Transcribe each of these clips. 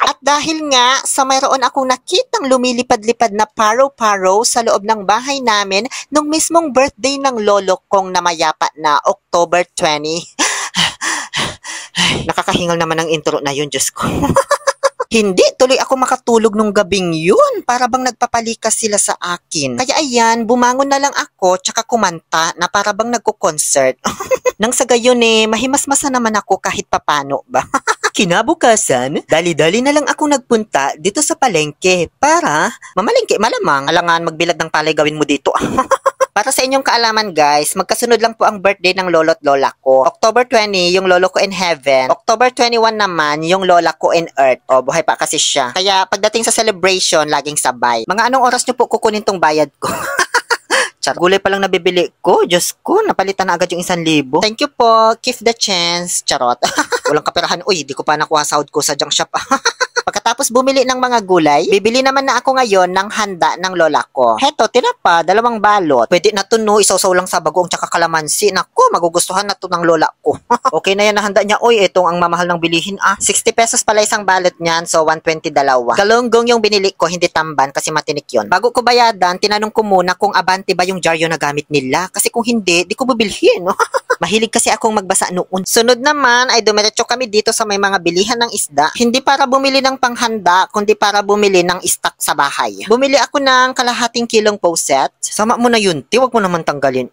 At dahil nga sa mayroon akong nakitang lumilipad-lipad na paro-paro sa loob ng bahay namin nung mismong birthday ng lolo kong namayapa na October 20. Ay, nakakahingal naman ang intro na yun, Diyos ko. Hindi, tuloy ako makatulog nung gabing yun. Para bang nagpapalikas sila sa akin. Kaya ayan, bumangon na lang ako tsaka kumanta na para bang nagko-concert. Nang sa gayon mahimasmasa naman ako kahit papano ba. Kinabukasan, dali-dali na lang ako nagpunta dito sa palengke para mamalengke malamang. Alangan magbilad ng palay gawin mo dito. Para sa inyong kaalaman guys, magkasunod lang po ang birthday ng lolo't lola ko. October 20, yung lolo ko in heaven. October 21 naman, yung lola ko in earth. O, buhay pa kasi siya. Kaya pagdating sa celebration, laging sabay. Mga anong oras nyo po kukunin tong bayad ko? Char, gulay pa lang nabibili ko. Diyos ko, napalitan na agad yung 1,000. Thank you po. Give the chance. Charot. Walang kaperahan. Uy, di ko pa nakuha sahod ko sa junk shop. Pagkatapos bumili ng mga gulay, bibili naman na ako ngayon ng handa ng lola ko. Heto, tinapa, 2 balot. Pwede na to no, isaw-saw lang sa bagoong tsaka kalamansi. Naku, magugustuhan na to ng lola ko. Okay na yan na handa niya. Uy, itong ang mamahal ng bilihin 60 pesos pala isang balot niyan, so 120 dalawa. Galunggong yung binili ko, hindi tamban kasi matinik yun. Bago ko bayadan, tinanong ko muna kung abante ba yung dyaryo na gamit nila. Kasi kung hindi, di ko bibilhin. Mahilig kasi akong magbasa noon. Sunod naman ay dumiretso kami dito sa may mga bilihan ng isda. Hindi para bumili ng panghanda, kundi para bumili ng stock sa bahay. Bumili ako ng kalahating kilong poset. Sama mo na yun, wag mo naman tanggalin.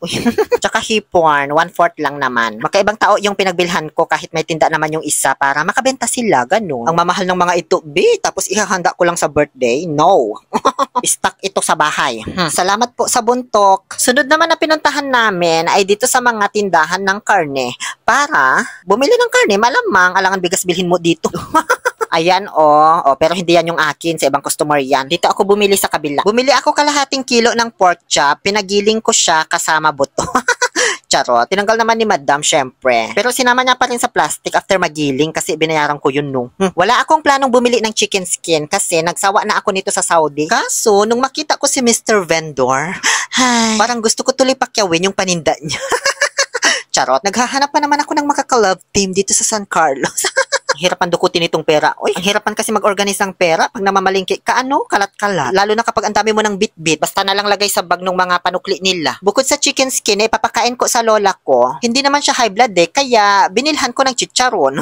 Tsaka hipon, 1/4 lang naman. Makaibang tao yung pinagbilhan ko kahit may tinda naman yung isa para makabenta sila, ganun. Ang mamahal ng mga ito, tapos ihahanda ko lang sa birthday? No. Stock ito sa bahay. Salamat po sa buntok. Sunod naman na pinuntahan namin ay dito sa mga tindahan ng karne para bumili ng karne. Malamang alangan bigas bilhin mo dito. Ayan pero hindi yan yung akin, sa ibang customer yan. Dito ako bumili sa kabila. Bumili ako kalahating kilo ng pork chop, pinagiling ko siya kasama buto. Charot. Tinanggal naman ni Madam, syempre. Pero sinama niya pa rin sa plastic after magiling kasi binayaran ko yun nung. Wala akong planong bumili ng chicken skin kasi nagsawa na ako nito sa Saudi. Kaso, nung makita ko si Mr. Vendor, parang gusto ko tuloy pakyawin yung paninda niya. Charot. Naghahanap pa naman ako ng makaka-love team dito sa San Carlos. Ang hirapan dukutin itong pera. Uy, ang hirapan kasi mag-organize ng pera pag namamalingki. Kalat-kalat. Lalo na kapag ang dami mo ng bit-bit. Basta na lang lagay sa bag ng mga panukli nila. Bukod sa chicken skin, papakain ko sa lola ko. Hindi naman siya high blood kaya binilhan ko ng chicharon.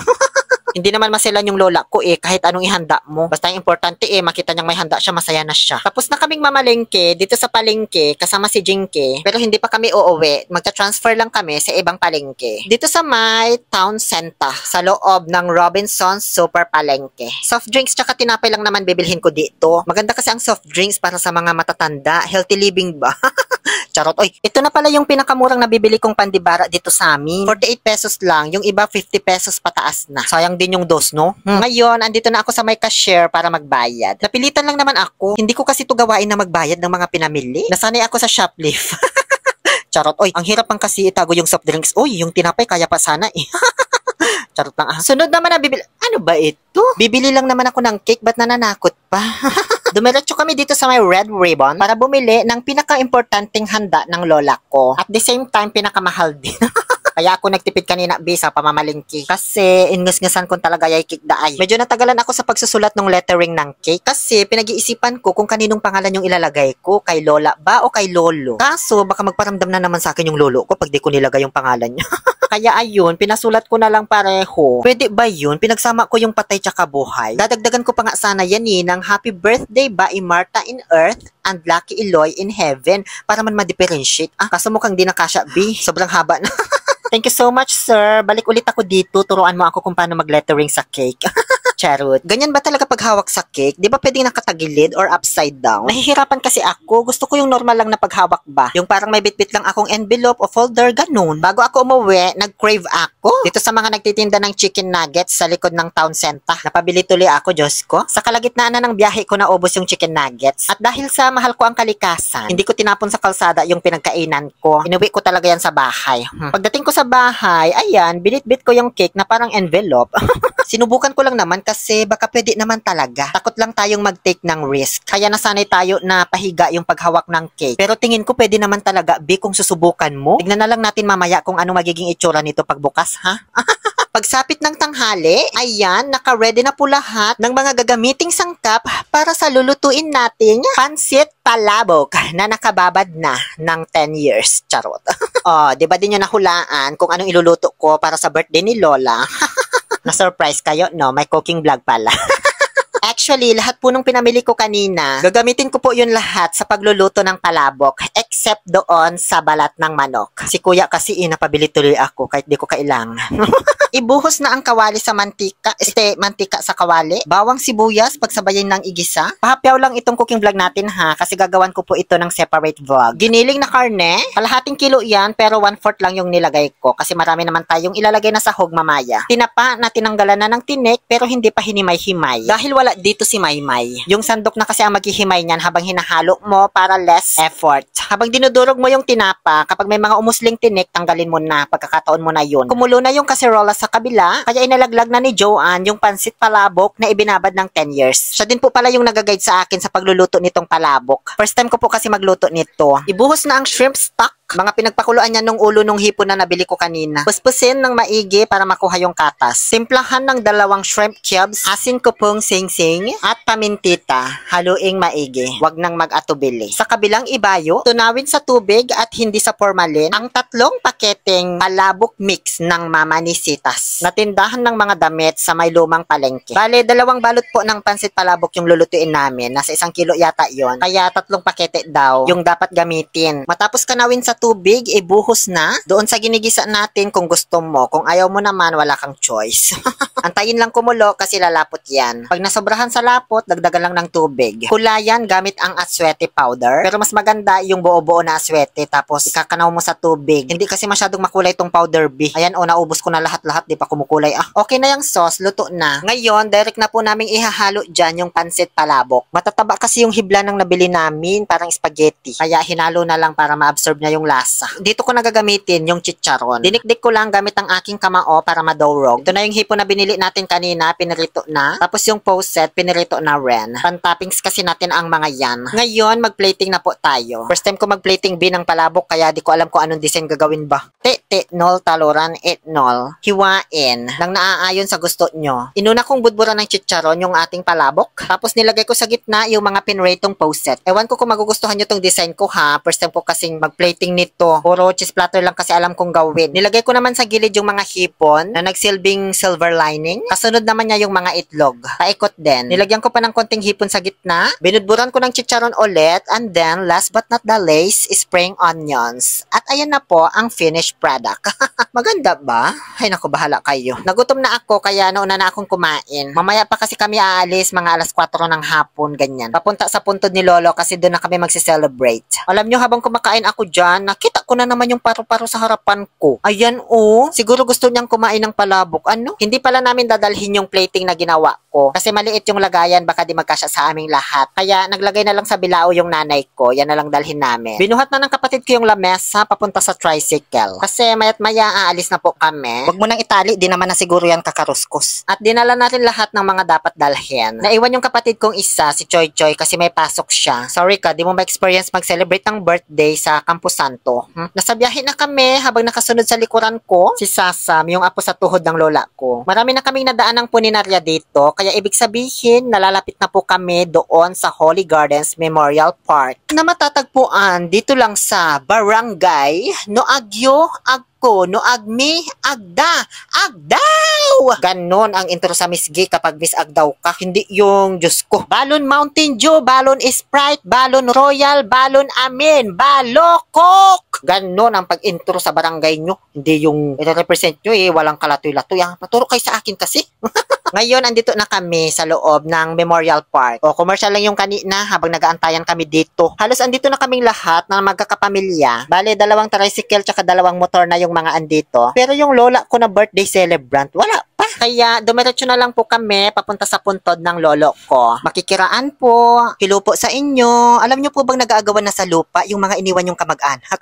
Hindi naman maselan yung lola ko kahit anong ihanda mo. Basta yung importante makita niyang may handa siya, masaya na siya. Tapos na kaming mamalengke dito sa palengke kasama si Jinky. Pero hindi pa kami uuwi. Magta-transfer lang kami sa ibang palengke. Dito sa may town center sa loob ng Robinson's Super Palengke. Soft drinks tsaka tinapay lang naman bibilhin ko dito. Maganda kasi ang soft drinks para sa mga matatanda. Healthy living ba? Charot. Oy, ito na pala yung pinakamurang nabibili kong pandibara dito sa amin. 48 pesos lang. Yung iba 50 pesos pataas na. Sayang din yung dos, no? Ngayon, andito na ako sa may cashier para magbayad. Napilitan lang naman ako. Hindi ko kasi ito gawain na magbayad ng mga pinamili. Nasanay ako sa shoplift. Charot. Oy, ang hirap pang kasi itago yung soft drinks. Oy, yung tinapay kaya pa sana Charot lang Sunod naman na bibili. Ano ba ito? Bibili lang naman ako ng cake, ba't nananakot pa? Dumiretso kami dito sa may Red Ribbon para bumili ng pinaka-importanting handa ng lola ko. At the same time, pinakamahal din. Kaya ako nagtipid kanina sa pamamalingki. Kasi ingus-ngusan ko talaga yung cake daay. Medyo natagalan ako sa pagsusulat ng lettering ng cake. Kasi pinag-iisipan ko kung kaninong pangalan yung ilalagay ko. Kay lola ba o kay lolo? Kaso baka magparamdam na naman sa akin yung lolo ko pag di ko nilagay yung pangalan niya. Kaya ayun, pinasulat ko na lang pareho. Pwede ba yun? Pinagsama ko yung patay tsaka buhay. Dadagdagan ko pa nga sana yan ng Happy Birthday ba Marta in Earth and Lucky Eloy in Heaven para man ma-differentiate. Kaso mukhang di nakasya sobrang haba na. Thank you so much, sir. Balik ulit ako dito. Turuan mo ako kung paano mag-lettering sa cake. Charot. Ganyan ba talaga pag hawak sa cake? Di ba pwedeng nakatagilid or upside down? Nahihirapan kasi ako. Gusto ko yung normal lang na paghawak ba? Yung parang may bitbit lang akong envelope o folder, ganun. Bago ako umuwi, nag-crave ako. Dito sa mga nagtitinda ng chicken nuggets sa likod ng town center. Napabili tuloy ako, Diyos ko. Sa kalagitnaan na ng biyahe ko naubos yung chicken nuggets. At dahil sa mahal ko ang kalikasan, hindi ko tinapon sa kalsada yung pinagkainan ko. Inuwi ko talaga yan sa bahay. Pagdating ko sa bahay, ayan, binitbit ko yung cake na parang envelope. Sinubukan ko lang naman kasi baka pwede naman talaga. Takot lang tayong mag-take ng risk. Kaya nasanay tayo na pahiga yung paghawak ng cake. Pero tingin ko pwede naman talaga, kung susubukan mo. Tignan na lang natin mamaya kung ano magiging itsura nito pagbukas, ha? Pagsapit ng tanghali, ayan, naka-ready na po lahat ng mga gagamiting sangkap para sa lulutuin nating pansit palabok na nakababad na ng 10 years. Charot. Oh, di ba din nyo nahulaan kung anong iluluto ko para sa birthday ni Lola? Na-surprise kayo, no? May cooking vlog pala. Actually, lahat po nung pinamili ko kanina, gagamitin ko po yun lahat sa pagluluto ng palabok, except doon sa balat ng manok. Si kuya kasi napabili tuloy ako kahit di ko kailangan. Ibuhos na ang kawali sa mantika, mantika sa kawali, bawang sibuyas, pagsabayin ng igisa. Pahapyaw lang itong cooking vlog natin ha, kasi gagawan ko po ito ng separate vlog. Giniling na karne, kalahating kilo yan, pero 1/4 lang yung nilagay ko, kasi marami naman tayong ilalagay na sahog mamaya. Tinapa na tinanggalan na ng tinik, pero hindi pa hinimay-himay. Dahil wala dito si Maymay. Yung sandok na kasi ang maghihimay niyan habang hinahalo mo para less effort. Habang dinudurog mo yung tinapa, kapag may mga umusling tinik, tanggalin mo na, pagkakataon mo na yun. Kumulo na yung kaserola sa kabila, kaya inalaglag na ni Joanne yung pansit palabok na ibinabad ng 10 years. Siya din po pala yung nag-guide sa akin sa pagluluto nitong palabok. First time ko po kasi magluto nito. Ibuhos na ang shrimp stock, mga pinagpakuluan niya nung ulo nung hipon na nabili ko kanina. Puspusin ng maigi para makuha yung katas. Simplahan ng 2 shrimp cubes, asin kupong sing-sing, at pamintita. Haluing maigi. Huwag nang mag-atubili. Sa kabilang ibayo, tunawin sa tubig at hindi sa formalin ang 3 paketeng palabok mix ng Mama ni Sitas. Natindahan ng mga damit sa may lumang palengke. Bale, 2 balot po ng pansit palabok yung lulutuin namin. Nasa 1 kilo yata yon. Kaya 3 pakete daw yung dapat gamitin. Matapos kanawin sa tubig, ibuhos na doon sa ginigisa natin kung gusto mo. Kung ayaw mo naman, wala kang choice. Antayin lang kumulo kasi lalapot yan. Pag nasobrahan sa lapot, dagdagan lang ng tubig. Kulayan gamit ang aswete powder. Pero mas maganda yung buo-buo na aswete tapos ikakanaw mo sa tubig. Hindi kasi masyadong makulay tong powder B. Ayan o, naubos ko na lahat-lahat. Di pa kumukulay. Okay na yung sauce, luto na. Ngayon, direct na po namin ihahalo dyan yung pansit palabok. Matataba kasi yung hibla ng nabili namin, parang spaghetti. Kaya hinalo na lang para ma-absorb niya yung lasa. Dito ko nagagamitin yung chicharon. Dinikdik ko lang gamit ang aking kamao para madurog. Ito na yung hipon na binili natin kanina, pinirito na. Tapos yung poset, pinirito na rin. Pan-toppings kasi natin ang mga yan. Ngayon, mag-plating na po tayo. First time ko mag-plating B ng palabok, kaya di ko alam kung anong design gagawin ba. Nol, taluran, nol. Hiwain. Nang naaayon sa gusto nyo. Inuna kong budburan ng chicharon yung ating palabok. Tapos nilagay ko sa gitna yung mga pinritong poset. Ewan ko kung magugustuhan nyo tong design ko ha. First time ko kasing mag-plating nito. Puro cheese platter lang kasi alam kong gawin. Nilagay ko naman sa gilid yung mga hipon na nagsilbing silver lining. Kasunod naman niya yung mga itlog. Paikot din. Nilagyan ko pa ng konting hipon sa gitna. Binudburan ko ng chicharon ulit. And then, last but not the least, spring onions. At ayan na po ang finished product. Maganda ba? Ay naku, bahala kayo. Nagutom na ako kaya nauna na akong kumain. Mamaya pa kasi kami aalis mga alas 4 ng hapon, ganyan. Papunta sa puntod ni Lolo kasi doon na kami magse-celebrate. Alam nyo, habang kumakain ako dyan, nakita ko na naman yung paru-paro sa harapan ko. Ayan oh, siguro gusto niyang kumain ng palabok. Ano? Hindi pala namin dadalhin yung plating na ginawa ko. Kasi maliit yung lagayan, baka di magkasya sa aming lahat. Kaya naglagay na lang sa bilao yung nanay ko. Yan na lang dalhin namin. Binuhat na ng kapatid ko yung lamesa papunta sa tricycle. Kasi mayat maya aalis na po kami. Wag mo nang itali, di naman na siguro yan kakaruskos. At dinala natin lahat ng mga dapat dalhin. Naiwan yung kapatid kong isa, si Choy Choy, kasi may pasok siya. Sorry ka, di mo ma-experience mag-celebrate ng birthday sa Camposanto. Nasa biyahe na kami habang nakasunod sa likuran ko, si Sasam, yung apo sa tuhod ng lola ko. Marami na kaming nadaan ng puninarya dito, kaya ibig sabihin, nalalapit na po kami doon sa Holy Gardens Memorial Park na matatagpuan dito lang sa Barangay Noagyo, no agmi, agdaw! Ganon ang intro sa Miss G kapag Miss Agdaw ka. Hindi yung, Diyos ko, Balon Mountain Dew, Balon Sprite, Balon Royal, Balon Amin, Balokok! Ganon ang pag-intro sa barangay nyo. Hindi yung represent nyo walang kalatoy-latoy. Paturo kayo sa akin kasi. Ngayon, andito na kami sa loob ng Memorial Park. Commercial lang yung kanina habang nag-aantayan kami dito. Halos andito na kaming lahat na magkakapamilya. Bale, 2 tricycle tsaka 2 motor na yung mga andito. Pero yung lola ko na birthday celebrant, wala pa. Kaya dumiretso na lang po kami papunta sa puntod ng lolo ko. Makikiraan po. Hello po sa inyo. Alam nyo po bang nag-aagawan na sa lupa yung mga iniwan yung kamag-anak?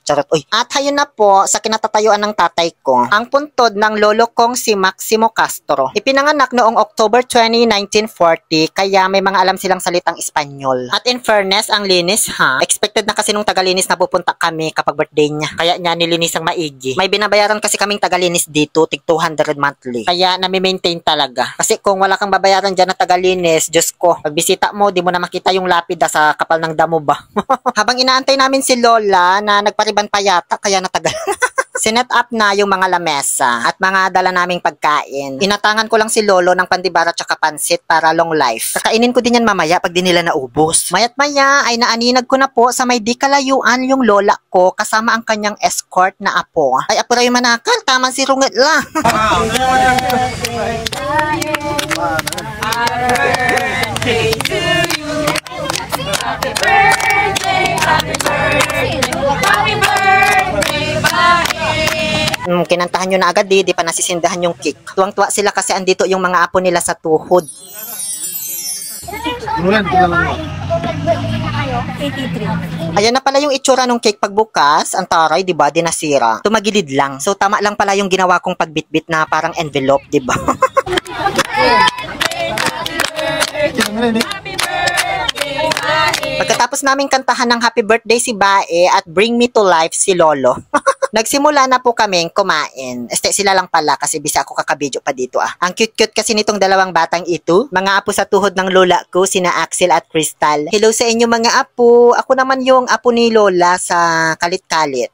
Charot, uy. At hayun na po, sa kinatatayuan ng tatay ko, ang puntod ng lolo kong si Maximo Castro. Ipinanganak noong October 20, 1940, kaya may mga alam silang salitang Espanyol. At in fairness, ang linis ha, expected na kasi nung tagalinis na pupunta kami kapag birthday niya. Kaya niya nilinis ang maigi. May binabayaran kasi kaming tagalinis dito, tig 200 monthly. Kaya nami-maintain talaga. Kasi kung wala kang babayaran dyan na tagalinis, Diyos ko, pagbisita mo, di mo na makita yung lapida sa kapal ng damo ba. Habang inaantay namin si Lola na nagpariban pa yata, kaya natagal. Sinet up na yung mga lamesa at mga dala naming pagkain. Inatangan ko lang si Lolo ng pandibara tsaka pansit para long life. Kakainin ko din yan mamaya pag di nila naubos. Mayat maya ay naaninag ko na po sa may di kalayuan yung lola ko kasama ang kanyang escort na apo. Ay apo rin manakal, tama si Runget lang. Kinantahan nyo na agad di pa nasisindahan yung cake. Tuwang-tuwa sila kasi andito yung mga apo nila sa tuhod. Ayan na pala yung itsura ng cake pagbukas. Ang taray, di ba? Di nasira. Tumagilid lang. So tama lang pala yung ginawa kong pagbitbit na parang envelope, di ba? Pagkatapos naming kantahan ng happy birthday si Bae at bring me to life si Lolo. Nagsimula na po kaming kumain. Sila lang pala kasi bisa ako kakabidyo pa dito ah. Ang cute-cute kasi nitong dalawang batang ito. Mga apo sa tuhod ng lola ko, sina Axel at Crystal. Hello sa inyo mga apo. Ako naman yung apo ni Lola sa kalit-kalit.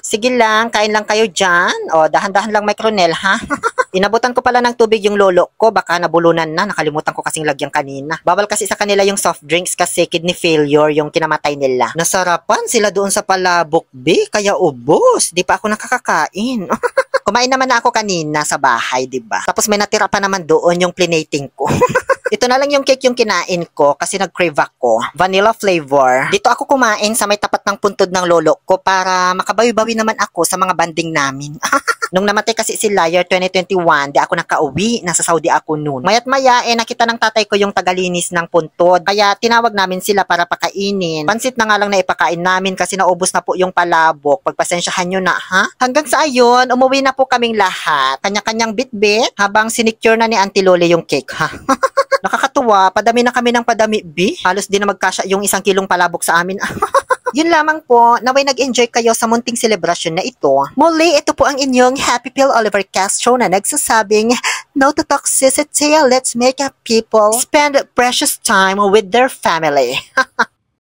Sige lang, kain lang kayo dyan. O, dahan-dahan lang may kronel ha. Inabutan ko pala ng tubig yung lolo ko. Baka nabulunan na. Nakalimutan ko kasing lagyan kanina. Bawal kasi sa kanila yung soft drinks kasi kidney failure yung kinamatay nila. Nasarapan sila doon sa palabok, be. Kaya ubos. Di pa ako nakakakain. Kumain naman na ako kanina sa bahay, di ba? Tapos may natira pa naman doon yung plinating ko. Ito na lang yung cake yung kinain ko kasi nag-crave ako. Vanilla flavor. Dito ako kumain sa may tapat ng puntod ng lolo ko para makabawi-bawi naman ako sa mga banding namin. Nung namatay kasi si Liar 2021, di ako nakauwi. Nasa Saudi ako noon. Mayat maya, nakita ng tatay ko yung tagalinis ng puntod. Kaya tinawag namin sila para pakainin. Pansit na nga lang na ipakain namin kasi naubos na po yung palabok. Pagpasensyahan nyo na, ha? Hanggang sa ayon, umuwi na po kaming lahat. Kanya-kanyang bit-bit habang sinicure na ni Auntie Loli yung cake, ha? Nakakatuwa, padami na kami ng padami, B. Halos di na magkasya yung 1 kilong palabok sa amin. Yun lamang po, naway nag-enjoy kayo sa munting selebrasyon na ito. Muli, ito po ang inyong Happy Pill Oliver Castro na nagsasabing, no to toxicity, let's make people spend precious time with their family.